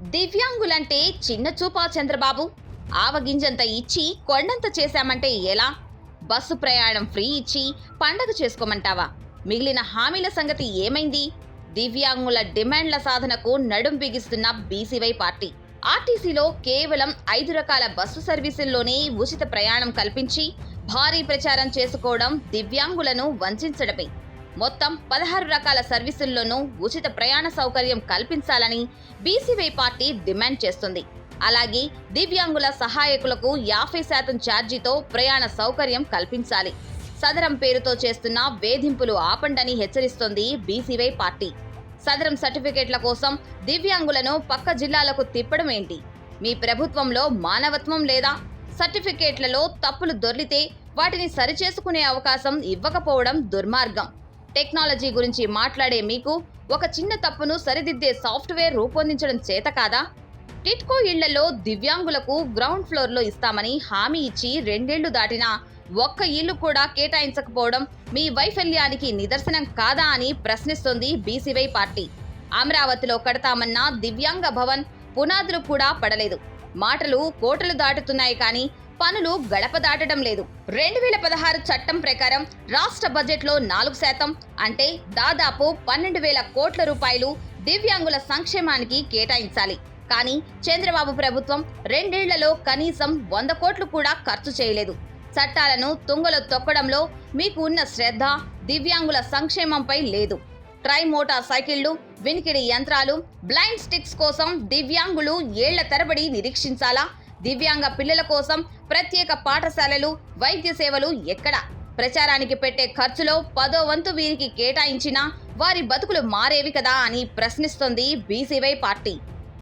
దివ్యాంగులంటే చిన్న చూపా చంద్రబాబు? ఆవగింజంత ఇచ్చి కొండంత చేశామంటే ఎలా? బస్సు ప్రయాణం ఫ్రీ ఇచ్చి పండగ చేసుకోమంటావా? మిగిలిన హామీల సంగతి ఏమైంది? దివ్యాంగుల డిమాండ్ల సాధనకు నడుం బిగిస్తున్న బీసీవై పార్టీ. ఆర్టీసీలో కేవలం 5 రకాల బస్సు సర్వీసుల్లోనే ఉచిత ప్రయాణం కల్పించి భారీ ప్రచారం చేసుకోవడం దివ్యాంగులను వంచడమే. మొత్తం 16 రకాల సర్వీసుల్లోనూ ఉచిత ప్రయాణ సౌకర్యం కల్పించాలని బీసీవై పార్టీ డిమాండ్ చేస్తుంది. అలాగే దివ్యాంగుల సహాయకులకు 50% ఛార్జీతో ప్రయాణ సౌకర్యం కల్పించాలి. సదరం పేరుతో చేస్తున్న వేధింపులు ఆపండని హెచ్చరిస్తోంది బీసీవై పార్టీ. సదరం సర్టిఫికేట్ల కోసం దివ్యాంగులను పక్క జిల్లాలకు తిప్పడం ఏంటి? మీ ప్రభుత్వంలో మానవత్వం లేదా? సర్టిఫికేట్లలో తప్పులు దొర్లితే వాటిని సరిచేసుకునే అవకాశం ఇవ్వకపోవడం దుర్మార్గం. టెక్నాలజీ గురించి మాట్లాడే మీకు ఒక చిన్న తప్పును సరిదిద్దే సాఫ్ట్వేర్ రూపొందించడం చేత కాదా? టిట్కో ఇళ్లలో దివ్యాంగులకు గ్రౌండ్ ఫ్లోర్లో ఇస్తామని హామీ ఇచ్చి 2 ఏళ్లు దాటినా ఒక్క ఇల్లు కూడా కేటాయించకపోవడం మీ వైఫల్యానికి నిదర్శనం కాదా అని ప్రశ్నిస్తోంది బీసీవై పార్టీ. అమరావతిలో కడతామన్న దివ్యాంగ భవన్ పునాదులు కూడా పడలేదు. మాటలు కోటలు దాటుతున్నాయి కానీ పనులు గడప దాటడం లేదు. 2016 చట్టం ప్రకారం రాష్ట్ర బడ్జెట్లో 4% అంటే దాదాపు 12,000 కోట్ల రూపాయలు దివ్యాంగుల సంక్షేమానికి కేటాయించాలి. కానీ చంద్రబాబు ప్రభుత్వం 2 ఏళ్లలో కనీసం 100 కోట్లు కూడా ఖర్చు చేయలేదు. చట్టాలను తుంగలో తొక్కడంలో మీకు ఉన్న శ్రద్ధ దివ్యాంగుల సంక్షేమంపై లేదు. ట్రై మోటార్ సైకిళ్లు, వినికిడి యంత్రాలు, బ్లైండ్ స్టిక్స్ కోసం దివ్యాంగులు ఏళ్ల తరబడి నిరీక్షించాలా? దివ్యాంగ పిల్లల కోసం ప్రత్యేక పాఠశాలలు, వైద్య సేవలు ఎక్కడ? ప్రచారానికి పెట్టే ఖర్చులో 10వ వంతు వీరికి కేటాయించినా వారి బతుకులు మారేవి కదా అని ప్రశ్నిస్తోంది బీసీవై పార్టీ.